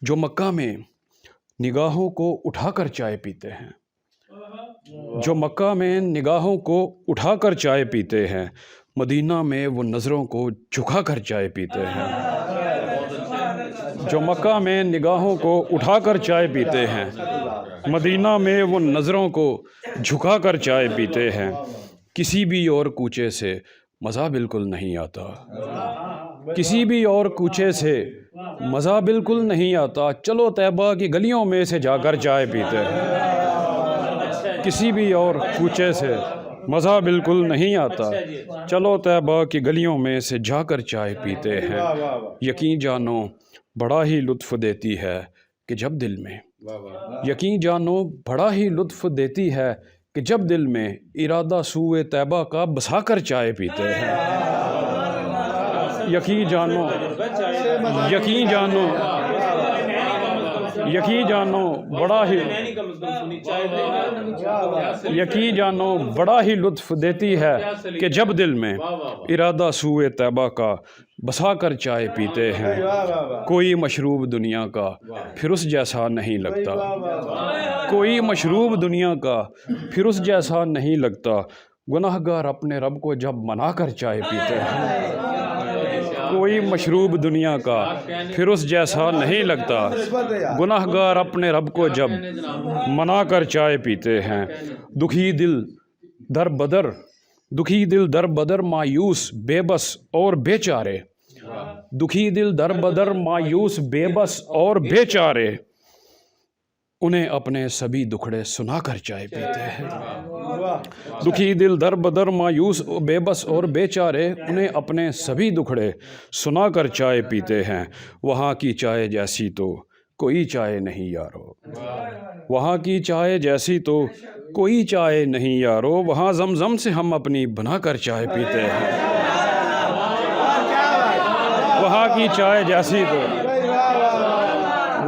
جو مکہ میں نگاہوں کو اٹھا کر چائے پیتے ہیں، جو مکہ میں نگاہوں کو اٹھا کر چائے پیتے ہیں، مدینہ میں وہ نظروں کو جھکا کر چائے پیتے ہیں۔ جو مکہ میں نگاہوں کو اٹھا کر چائے پیتے ہیں، مدینہ میں وہ نظروں کو جھکا کر چائے پیتے ہیں۔ کسی بھی اور کوچے سے مزہ بالکل نہیں آتا، کسی بھی اور کوچے سے مزہ بالکل نہیں آتا، چلو طیبہ کی گلیوں میں سے جا کر چائے پیتے ہیں۔ کسی بھی اور کوچے سے مزہ بالکل نہیں آتا، چلو طیبہ کی گلیوں میں سے جا کر چائے پیتے ہیں۔ یقین جانو بڑا ہی لطف دیتی ہے کہ جب دل میں، یقین جانو بڑا ہی لطف دیتی ہے کہ جب دل میں ارادہ سوئے طیبہ کا بسا کر چائے پیتے ہیں۔ یقین جانو، یقین جانو، یقین جانو بڑا ہی، یقین جانو بڑا ہی لطف دیتی ہے کہ جب دل میں ارادہ سوئے طیبہ کا بسا کر چائے پیتے ہیں۔ کوئی مشروب دنیا کا پھر اس جیسا نہیں لگتا، کوئی مشروب دنیا کا پھر اس جیسا نہیں لگتا، گناہ گار اپنے رب کو جب منا کر چائے پیتے ہیں۔ کوئی مشروب دنیا کا پھر اس جیسا نہیں لگتا، گناہ گار اپنے رب کو جب منا کر چائے پیتے ہیں۔ دکھی دل در بدر، دکھی دل در بدر مایوس بے بس اور بے چارے، دکھی دل در بدر مایوس بے بس اور بے چارے، انہیں اپنے سبھی دکھڑے سنا کر چائے پیتے ہیں۔ دکھی دل در بدر مایوس بے بس اور بے چارے، انہیں اپنے سبھی دکھڑے سنا کر چائے پیتے ہیں۔ وہاں کی چائے جیسی تو کوئی چائے نہیں یارو، وہاں کی چائے جیسی تو کوئی چائے نہیں یارو، وہاں زمزم سے ہم اپنی بنا کر چائے پیتے ہیں۔ وہاں کی چائے جیسی تو،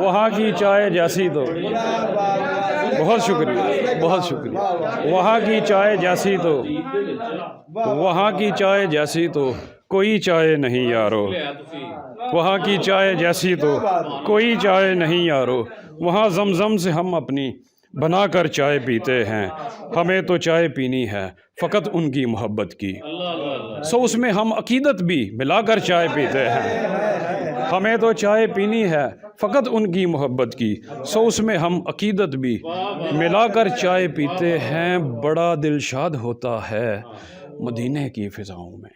وہاں کی چائے جیسی تو، بہت شکریہ، بہت شکریہ۔ وہاں کی چائے جیسی تو، وہاں کی چائے جیسی تو کوئی چائے نہیں یارو، وہاں کی چائے جیسی تو کوئی چائے نہیں یارو، وہاں زمزم سے ہم اپنی بنا کر چائے پیتے ہیں۔ ہمیں تو چائے پینی ہے فقط ان کی محبت کی، سو اس میں ہم عقیدت بھی ملا کر چائے پیتے ہیں۔ ہمیں تو چائے پینی ہے فقط ان کی محبت کی، سو اس میں ہم عقیدت بھی ملا کر چائے پیتے ہیں۔ بڑا دل شاد ہوتا ہے مدینے کی فضاؤں میں،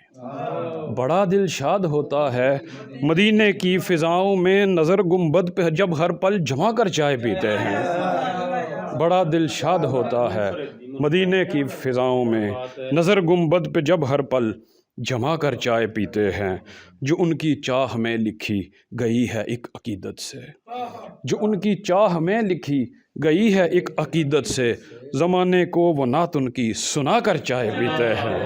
بڑا دل شاد ہوتا ہے مدینے کی فضاؤں میں، نظر گنبد پہ جب ہر پل جما کر چائے پیتے ہیں۔ بڑا دل شاد ہوتا ہے مدینے کی فضاؤں میں، نظر گنبد پہ جب ہر پل جما کر چائے پیتے ہیں۔ جو ان کی چاہ میں لکھی گئی ہے ایک عقیدت سے، جو ان کی چاہ میں لکھی گئی ہے ایک عقیدت سے، زمانے کو وہ نعت ان کی سنا کر چائے پیتے ہیں۔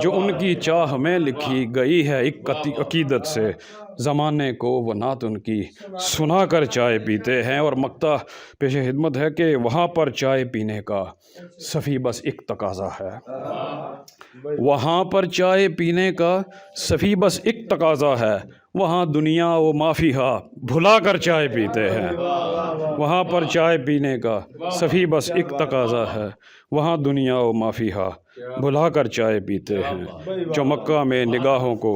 جو ان کی چاہ میں لکھی گئی ہے ایک عقیدت سے، زمانے کو وہ نعت ان کی سنا کر چائے پیتے ہیں۔ اور مقطع پیش خدمت ہے کہ وہاں پر چائے پینے کا صفی بس ایک تقاضا ہے، وہاں پر چائے پینے کا صفی بس ایک تقاضا ہے، وہاں دنیا و ما فیہا بھلا کر چائے پیتے ہیں۔ وہاں پر چائے پینے کا صفی بس ایک تقاضا ہے، وہاں دنیا و ما فیہا بھلا کر چائے پیتے ہیں۔ جو مکہ میں نگاہوں کو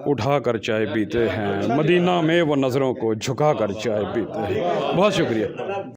اٹھا کر چائے پیتے ہیں، مدینہ میں وہ نظروں کو جھکا کر چائے پیتے ہیں۔ بہت شکریہ۔